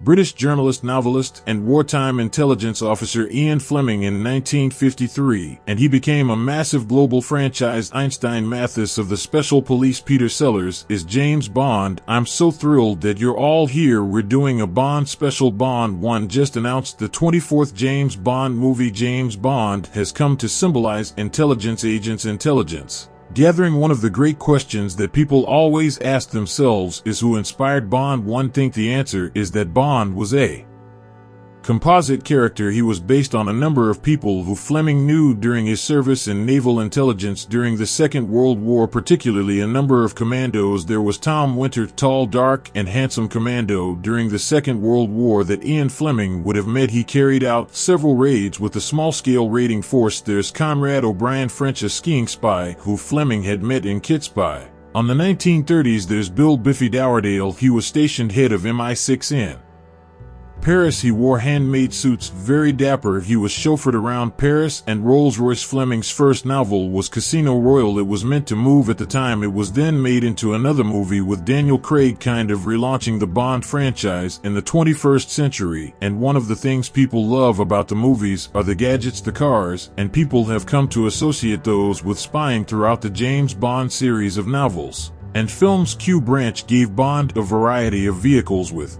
British journalist, novelist, and wartime intelligence officer Ian Fleming in 1953, and he became a massive global franchise. Einstein Mathis of the Special Police Peter Sellers is James Bond. I'm so thrilled that you're all here. We're doing a Bond special. Bond 1 just announced the 24th James Bond movie. James Bond has come to symbolize intelligence agents' intelligence. Gathering one of the great questions that people always ask themselves is who inspired Bond. One think the answer is that Bond was a composite character. He was based on a number of people who Fleming knew during his service in naval intelligence during the Second World War, particularly a number of commandos. There was Tom Winter, tall, dark, and handsome commando during the Second World War that Ian Fleming would have met. He carried out several raids with a small-scale raiding force. There's Conrad O'Brien, French, a skiing spy who Fleming had met in Kit Spy. On the 1930s, there's Bill Biffy Dowerdale. He was stationed head of MI6 in Paris. He wore handmade suits, very dapper. He was chauffeured around Paris and Rolls-Royce. Fleming's first novel was Casino Royale. It was meant to move at the time. It was then made into another movie with Daniel Craig, kind of relaunching the Bond franchise in the 21st century. And one of the things people love about the movies are the gadgets, the cars, and people have come to associate those with spying throughout the James Bond series of novels and films. Q Branch gave Bond a variety of vehicles with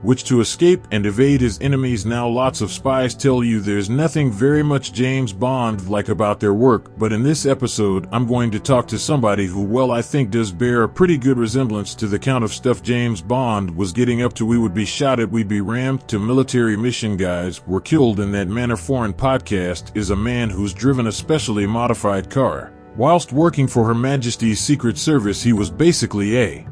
which to escape and evade his enemies. Now lots of spies tell you there's nothing very much James Bond like about their work, but in this episode I'm going to talk to somebody who, well, I think does bear a pretty good resemblance to the kind of stuff James Bond was getting up to. We would be shot at, we'd be rammed to military mission, guys were killed in that manner. Foreign podcast is a man who's driven a specially modified car. Whilst working for Her Majesty's Secret Service, he was basically a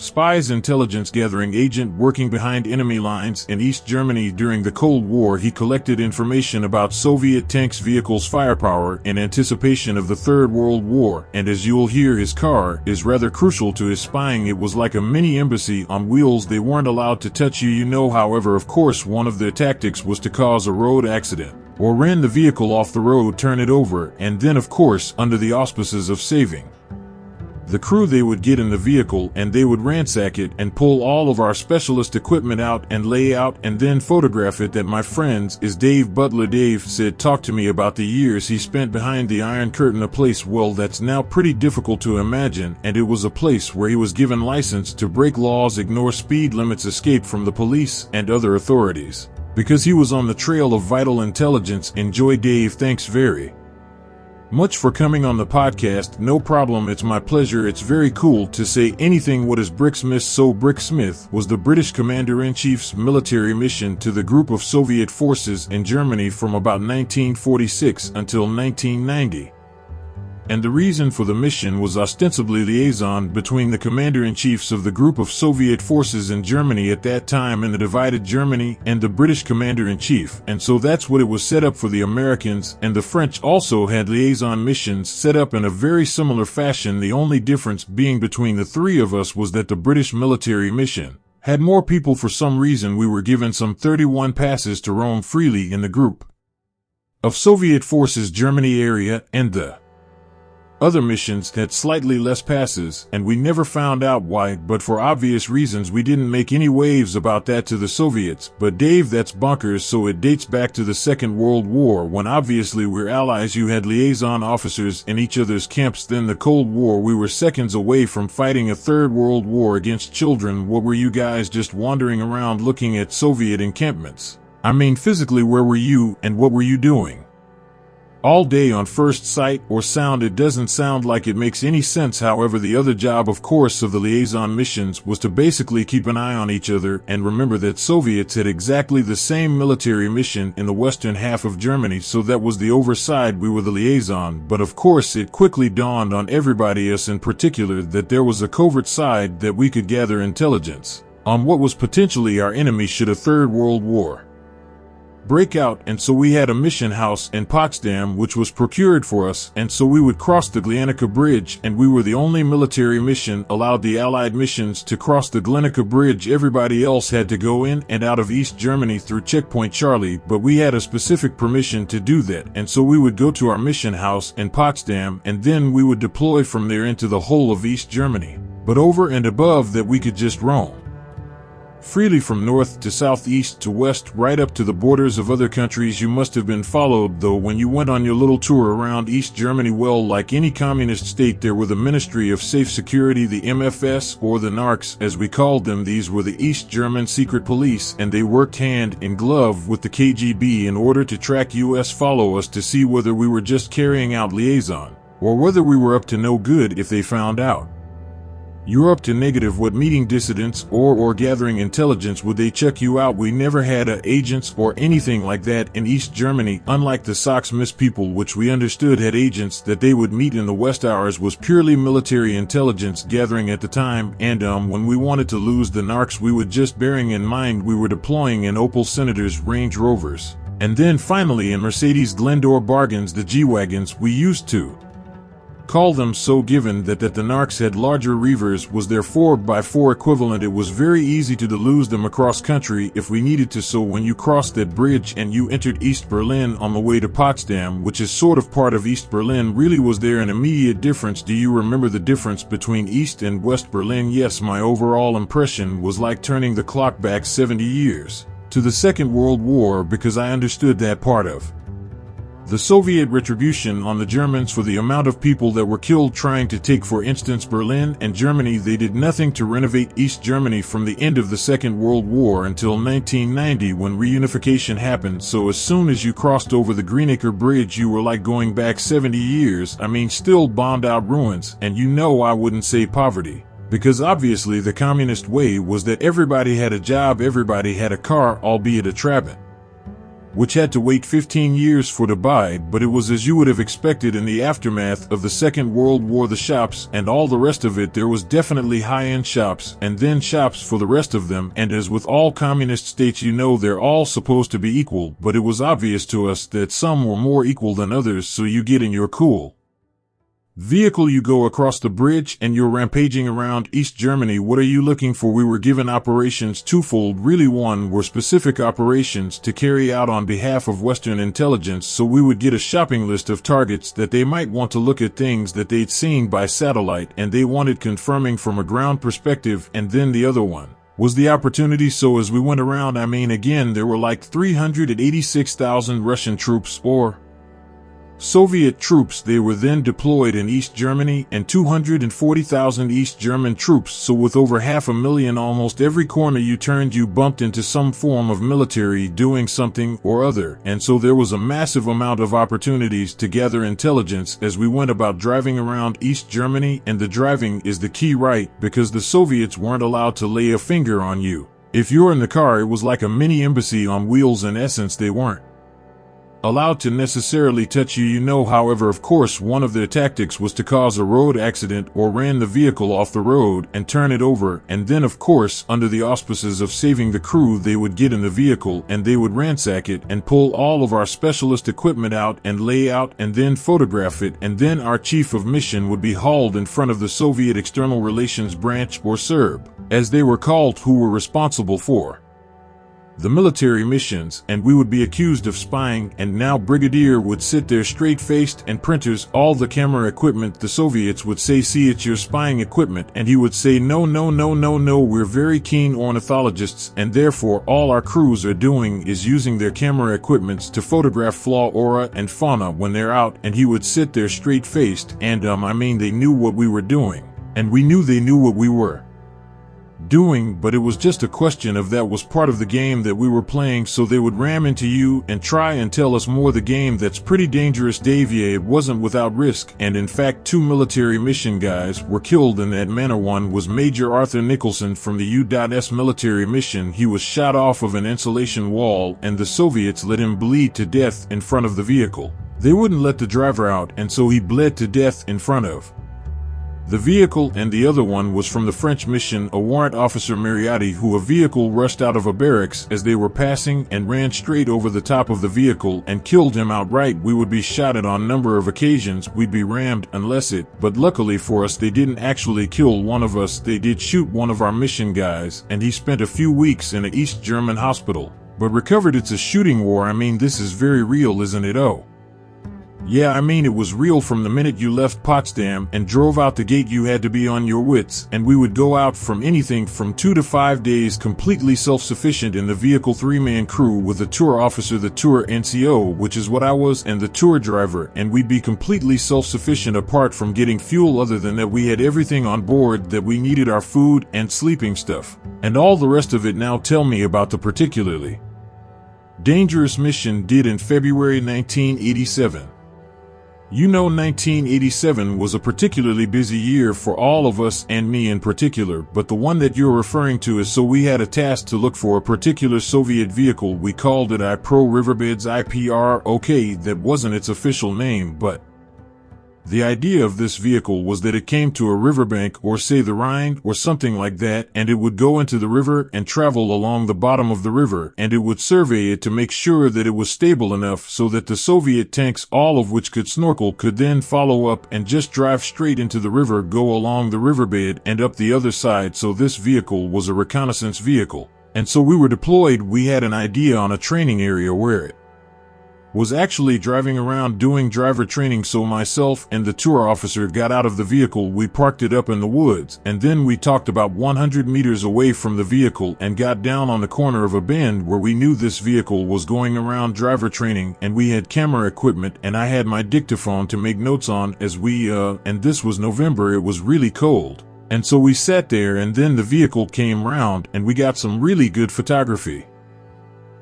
spy's intelligence gathering agent working behind enemy lines in East Germany during the Cold War. He collected information about Soviet tanks, vehicles, firepower in anticipation of the Third World War, and as you'll hear, his car is rather crucial to his spying. It was like a mini embassy on wheels. They weren't allowed to touch you, however. Of course, one of their tactics was to cause a road accident or ran the vehicle off the road, turn it over, and then, of course, under the auspices of saving the crew, they would get in the vehicle and they would ransack it and pull all of our specialist equipment out and lay out and then photograph it. That, my friends, is Dave Butler. Dave said, talk to me about the years he spent behind the Iron Curtain, a place, well, that's now pretty difficult to imagine, and it was a place where he was given license to break laws, ignore speed limits, escape from the police and other authorities, because he was on the trail of vital intelligence. Enjoy. Dave, thanks very much for coming on the podcast. No problem, it's my pleasure. It's very cool to say anything. What is Brick Smith? So Brick Smith was the British Commander-in-Chief's military mission to the group of Soviet forces in Germany from about 1946 until 1990. And the reason for the mission was ostensibly liaison between the commander-in-chiefs of the group of Soviet forces in Germany at that time in the divided Germany and the British commander-in-chief. And so that's what it was set up for. The Americans and the French also had liaison missions set up in a very similar fashion. The only difference being between the three of us was that the British military mission had more people. For some reason, we were given some 31 passes to roam freely in the group of Soviet forces Germany area, and the other missions had slightly less passes, and we never found out why, but for obvious reasons we didn't make any waves about that to the Soviets. But Dave, that's bonkers. So it dates back to the Second World War, when obviously we're allies. You had liaison officers in each other's camps. Then the Cold War, we were seconds away from fighting a Third World War against children. What were you guys, just wandering around looking at Soviet encampments? I mean, physically, where were you, and what were you doing all day? On first sight or sound, it doesn't sound like it makes any sense. However, the other job, of course, of the liaison missions was to basically keep an eye on each other. And remember that Soviets had exactly the same military mission in the western half of Germany, so that was the overside. We were the liaison. But of course, it quickly dawned on everybody, us in particular, that there was a covert side that we could gather intelligence on what was potentially our enemy should a Third World War break out. And so we had a mission house in Potsdam which was procured for us, and so we would cross the Glienicke Bridge, and we were the only military mission allowed the Allied missions to cross the Glienicke Bridge. Everybody else had to go in and out of East Germany through Checkpoint Charlie, but we had a specific permission to do that. And so we would go to our mission house in Potsdam, and then we would deploy from there into the whole of East Germany. But over and above that, we could just roam freely from north to south, east to west, right up to the borders of other countries. You must have been followed, though, when you went on your little tour around East Germany. Well, like any communist state, there were the Ministry of Safe Security, the MFS, or the Narcs, as we called them. These were the East German secret police, and they worked hand in glove with the KGB in order to track us, follow us, to see whether we were just carrying out liaison, or whether we were up to no good. If they found out you're up to negative, what, meeting dissidents or gathering intelligence, would they check you out? We never had agents or anything like that in East Germany, unlike the Sachs-Miss people, which we understood had agents that they would meet in the West. Ours was purely military intelligence gathering at the time, and when we wanted to lose the Narcs, we would, just bearing in mind we were deploying in Opel Senators, Range Rovers, and then finally in Mercedes Glendor bargains, the G-Wagons we used to call them so. Given that the Narcs had larger Reavers, was their 4x4 equivalent, it was very easy to lose them across country if we needed to. So when you crossed that bridge and you entered East Berlin on the way to Potsdam, which is sort of part of East Berlin, really was there an immediate difference? Do you remember the difference between East and West Berlin? Yes, my overall impression was like turning the clock back 70 years to the Second World War, because I understood that part of the Soviet retribution on the Germans for the amount of people that were killed trying to take, for instance, Berlin and Germany. They did nothing to renovate East Germany from the end of the Second World War until 1990, when reunification happened. So as soon as you crossed over the Greenacre Bridge, you were like going back 70 years. I mean, still bombed out ruins, and I wouldn't say poverty, because obviously the communist way was that everybody had a job, everybody had a car, albeit a Trabant, which had to wait 15 years for to buy. But it was as you would have expected in the aftermath of the Second World War. The shops and all the rest of it, there was definitely high-end shops, and then shops for the rest of them. And as with all communist states, they're all supposed to be equal, but it was obvious to us that some were more equal than others. So you get in your cool vehicle, you go across the bridge, and you're rampaging around East Germany. What are you looking for? We were given operations twofold, really. One were specific operations to carry out on behalf of Western intelligence, so we would get a shopping list of targets that they might want to look at, things that they'd seen by satellite and they wanted confirming from a ground perspective. And then the other one was the opportunity. So as we went around, again, there were like 386,000 Russian troops, or Soviet troops. They were then deployed in East Germany, and 240,000 East German troops. So with over 500,000, almost every corner you turned, you bumped into some form of military doing something or other. And so there was a massive amount of opportunities to gather intelligence as we went about driving around East Germany. And the driving is the key, right? Because the Soviets weren't allowed to lay a finger on you. If you're in the car, it was like a mini embassy on wheels. In essence, they weren't allowed to necessarily touch you. However, of course, one of their tactics was to cause a road accident or ran the vehicle off the road and turn it over, and then, of course, under the auspices of saving the crew, they would get in the vehicle and they would ransack it and pull all of our specialist equipment out and lay out and then photograph it, and then our chief of mission would be hauled in front of the Soviet External Relations Branch, or SERB, as they were called, who were responsible for the military missions, and we would be accused of spying. And now Brigadier would sit there straight-faced, and printers, all the camera equipment. The Soviets would say, "See, it's your spying equipment," and he would say, "No, no, no, no, no, we're very keen ornithologists, and therefore all our crews are doing is using their camera equipments to photograph flora and fauna when they're out." And he would sit there straight-faced, and they knew what we were doing, and we knew they knew what we were doing, but it was just a question of that was part of the game that we were playing. So they would ram into you and try and tell us more. The game that's pretty dangerous, Davia. It wasn't without risk, and in fact 2 military mission guys were killed in that manner. One was Major Arthur Nicholson from the U.S. military mission. He was shot off of an insulation wall, and the Soviets let him bleed to death in front of the vehicle. They wouldn't let the driver out, and so he bled to death in front of the vehicle. And the other one was from the French mission, a warrant officer, Mariotti, who a vehicle rushed out of a barracks as they were passing and ran straight over the top of the vehicle and killed him outright. We would be shot at on a number of occasions. We'd be rammed but luckily for us, they didn't actually kill one of us. They did shoot one of our mission guys, and he spent a few weeks in an East German hospital, but recovered. It's a shooting war. This is very real, isn't it? Oh, Yeah, I mean, it was real from the minute you left Potsdam and drove out the gate. You had to be on your wits, and we would go out from anything from 2 to 5 days completely self-sufficient in the vehicle, 3-man crew with the tour officer, the tour NCO, which is what I was, and the tour driver, and we'd be completely self-sufficient apart from getting fuel. Other than that, we had everything on board that we needed, our food and sleeping stuff, and all the rest of it. Now tell me about the particularly dangerous mission did in February 1987. You know, 1987 was a particularly busy year for all of us, and me in particular, but the one that you're referring to is, so we had a task to look for a particular Soviet vehicle. We called it IPRO Riverbeds, IPR. Okay, that wasn't its official name, but the idea of this vehicle was that it came to a riverbank, or say the Rhine or something like that, and it would go into the river and travel along the bottom of the river, and it would survey it to make sure that it was stable enough so that the Soviet tanks, all of which could snorkel, could then follow up and just drive straight into the river, go along the riverbed and up the other side. So this vehicle was a reconnaissance vehicle. And so we were deployed. We had an idea on a training area where it was actually driving around doing driver training. So myself and the tour officer got out of the vehicle, we parked it up in the woods, and then we talked about 100 meters away from the vehicle and got down on the corner of a bend where we knew this vehicle was going around driver training, and we had camera equipment, and I had my dictaphone to make notes on as we, and this was November, it was really cold. And so we sat there, and then the vehicle came round, and we got some really good photography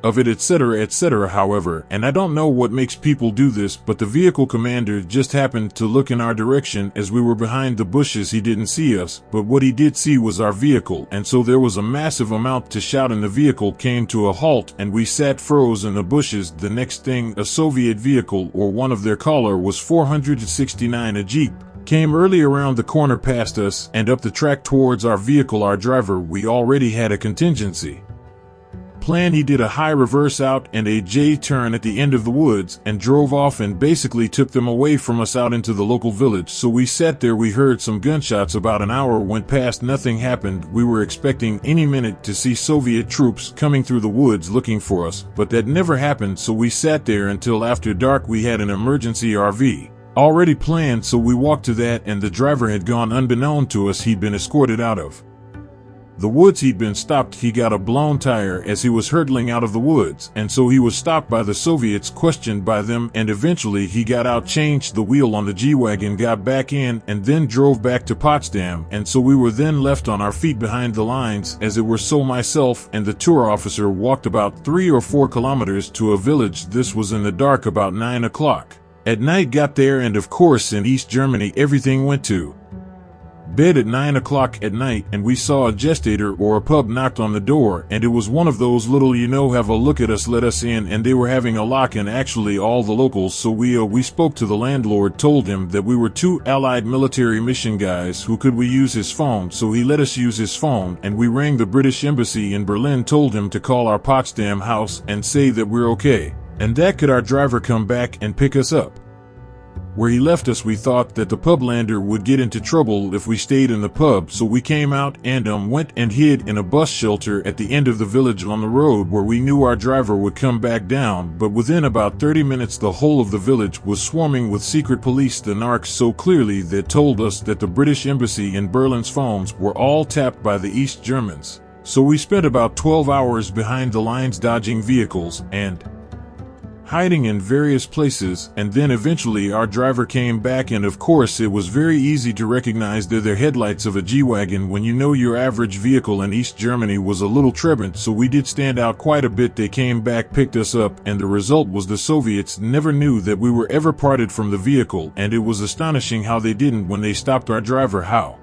of it, etc., etc. However, and I don't know what makes people do this, but the vehicle commander just happened to look in our direction as we were behind the bushes. He didn't see us, but what he did see was our vehicle, and so there was a massive amount to shout, and the vehicle came to a halt, and we sat froze in the bushes. The next thing, a Soviet vehicle, or one of their color was 469, a Jeep, came early around the corner past us and up the track towards our vehicle. Our driver, we already had a contingency plan. He did a high reverse out and a J-turn at the end of the woods and drove off and basically took them away from us out into the local village. So we sat there, we heard some gunshots. About an hour went past, nothing happened. We were expecting any minute to see Soviet troops coming through the woods looking for us, but that never happened. So we sat there until after dark. We had an emergency RV already planned, so we walked to that, and the driver had gone. Unbeknown to us, he'd been escorted out of the woods. He'd been stopped. He got a blown tire as he was hurtling out of the woods, and so he was stopped by the Soviets, questioned by them, and eventually he got out, changed the wheel on the G-Wagon, got back in, and then drove back to Potsdam. And so we were then left on our feet behind the lines, as it were. So myself and the tour officer walked about 3 or 4 kilometers to a village. This was in the dark, about 9 o'clock at night. Got there, and of course in East Germany everything went to bed at 9 o'clock at night, and we saw a gestator or a pub knocked on the door, and it was one of those little, you know, have a look at us, let us in, and they were having a lock, and actually all the locals. So we spoke to the landlord, told him that we were 2 Allied military mission guys who could we use his phone. So he let us use his phone, and we rang the British Embassy in Berlin, told him to call our Potsdam house and say that we're okay, and that could our driver come back and pick us up where he left us. We thought that the publander would get into trouble if we stayed in the pub, so we came out and went and hid in a bus shelter at the end of the village on the road where we knew our driver would come back down. But within about 30 minutes the whole of the village was swarming with secret police, the narcs, so clearly that told us that the British Embassy in Berlin's phones were all tapped by the East Germans. So we spent about 12 hours behind the lines, dodging vehicles and hiding in various places, and then eventually our driver came back, and of course it was very easy to recognize the headlights of a G-Wagon when you know your average vehicle in East Germany was a little Trabant, so we did stand out quite a bit. They came back, picked us up, and the result was the Soviets never knew that we were ever parted from the vehicle, and it was astonishing how they didn't when they stopped our driver. How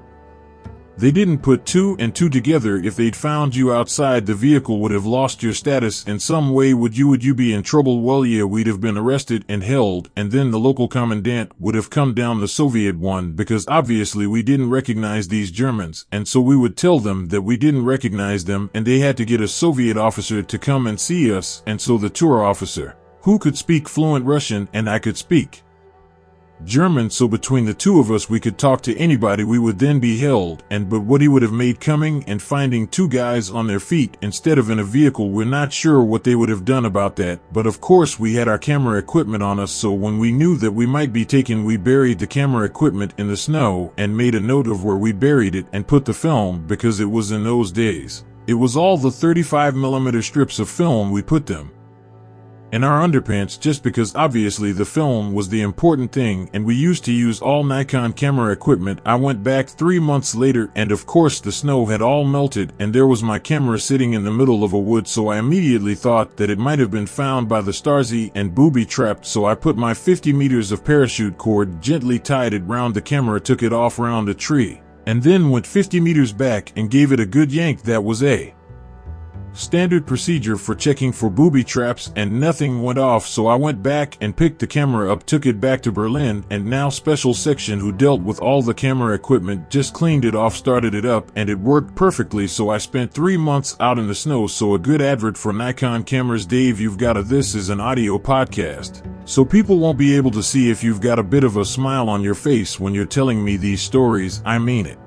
they didn't put 2 and 2 together. If they'd found you outside the vehicle, would have lost your status in some way. Would you be in trouble? Well, yeah, we'd have been arrested and held, and then the local commandant would have come down, the Soviet one, because obviously we didn't recognize these Germans, and so we would tell them that we didn't recognize them, and they had to get a Soviet officer to come and see us. And so the tour officer, who could speak fluent Russian and I could speak German, so between the two of us we could talk to anybody. We would then be held, but what he would have made coming and finding two guys on their feet instead of in a vehicle, we're not sure what they would have done about that. But of course we had our camera equipment on us, so when we knew that we might be taken, we buried the camera equipment in the snow and made a note of where we buried it and put the film, because it was in those days. It was all the 35mm strips of film we put them in our underpants, just because obviously the film was the important thing, and we used to use all Nikon camera equipment. I went back 3 months later, and of course the snow had all melted and there was my camera sitting in the middle of a wood, so I immediately thought that it might have been found by the Stasi and booby-trapped, so I put my 50 meters of parachute cord, gently tied it round the camera, took it off round a tree, and then went 50 meters back and gave it a good yank. That was a standard procedure for checking for booby traps, and nothing went off, so I went back and picked the camera up, took it back to Berlin, and now special section who dealt with all the camera equipment just cleaned it off, started it up, and it worked perfectly. So I spent 3 months out in the snow. So a good advert for Nikon cameras. Dave, you've got this is an audio podcast, so people won't be able to see if you've got a bit of a smile on your face when you're telling me these stories. I mean it.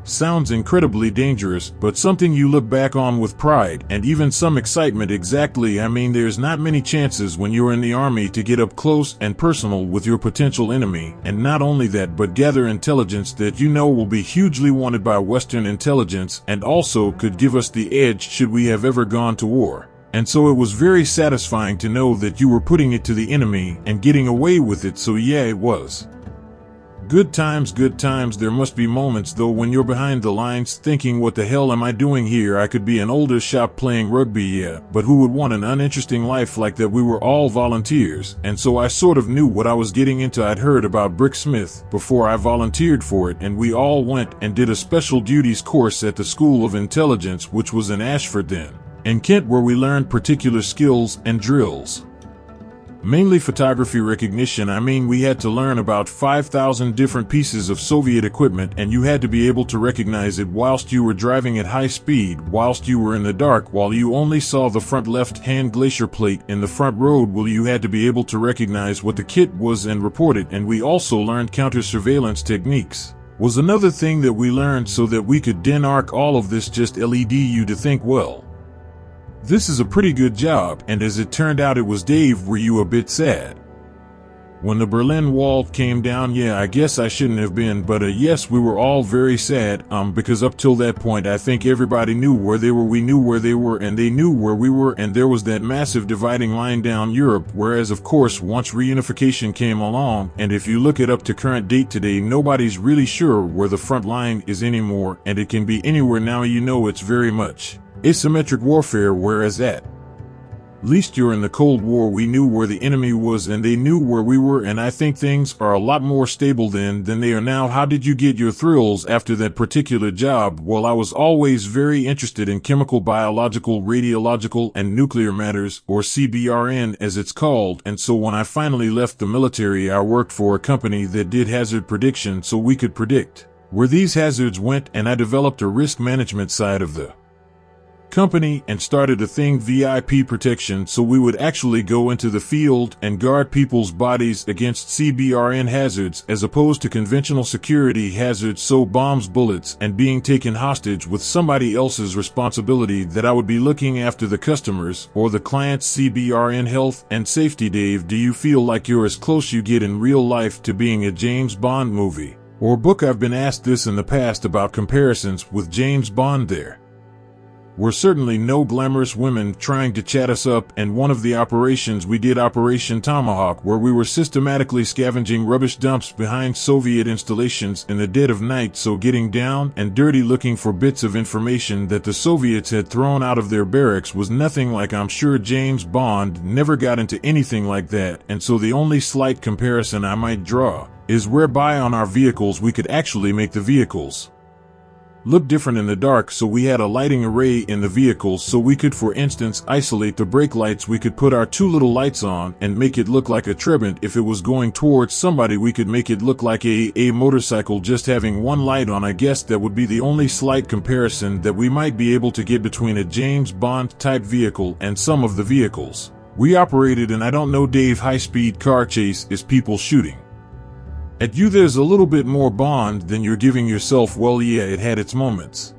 Sounds incredibly dangerous, but something you look back on with pride and even some excitement. Exactly. I mean, there's not many chances when you're in the army to get up close and personal with your potential enemy, and not only that, but gather intelligence that you know will be hugely wanted by Western intelligence and also could give us the edge should we have ever gone to war. And so it was very satisfying to know that you were putting it to the enemy and getting away with it. So yeah, it was good times, good times. There must be moments though when you're behind the lines thinking, what the hell am I doing here? I could be in older shop playing rugby, yeah, but who would want an uninteresting life like that? We were all volunteers, and so I sort of knew what I was getting into. I'd heard about Brick Smith before I volunteered for it, and we all went and did a special duties course at the School of Intelligence, which was in Ashford then, in Kent, where we learned particular skills and drills. Mainly photography recognition. I mean, we had to learn about 5,000 different pieces of Soviet equipment, and you had to be able to recognize it whilst you were driving at high speed, whilst you were in the dark, while you only saw the front left-hand glacier plate in the front road. Well, you had to be able to recognize what the kit was and report it. And we also learned counter-surveillance techniques was another thing that we learned, so that we could then arc all of this just led you to think, well, this is a pretty good job. And as it turned out, it was. Dave, were you a bit sad when the Berlin Wall came down? Yeah, I guess I shouldn't have been, but yes, we were all very sad, because up till that point I think everybody knew where they were, we knew where they were, and they knew where we were, and there was that massive dividing line down Europe. Whereas of course once reunification came along, and if you look it up to current date today, nobody's really sure where the front line is anymore, and it can be anywhere now. You know, it's very much asymmetric warfare, whereas at least during the Cold War we knew where the enemy was and they knew where we were, and I think things are a lot more stable then than they are now. How did you get your thrills after that particular job? Well, I was always very interested in chemical, biological, radiological, and nuclear matters, or CBRN as it's called, and so when I finally left the military I worked for a company that did hazard prediction, so we could predict where these hazards went, and I developed a risk management side of the company and started a thing, VIP protection, so we would actually go into the field and guard people's bodies against CBRN hazards as opposed to conventional security hazards, so bombs, bullets, and being taken hostage with somebody else's responsibility, that I would be looking after the customers or the client's CBRN health and safety. Dave, do you feel like you're as close you get in real life to being a James Bond movie or book? I've been asked this in the past about comparisons with James Bond. There were certainly no glamorous women trying to chat us up, and one of the operations we did, Operation Tomahawk, where we were systematically scavenging rubbish dumps behind Soviet installations in the dead of night, so getting down and dirty looking for bits of information that the Soviets had thrown out of their barracks, was nothing like. I'm sure James Bond never got into anything like that, and so the only slight comparison I might draw is whereby on our vehicles we could actually make the vehicles look different in the dark, so we had a lighting array in the vehicles, so we could, for instance, isolate the brake lights. We could put our two little lights on and make it look like a Trabant. If it was going towards somebody, we could make it look like a motorcycle just having one light on. I guess that would be the only slight comparison that we might be able to get between a James Bond type vehicle and some of the vehicles we operated in. I don't know, Dave, high-speed car chase is people shooting At you there's a little bit more Bond than you're giving yourself. Well, yeah, it had its moments.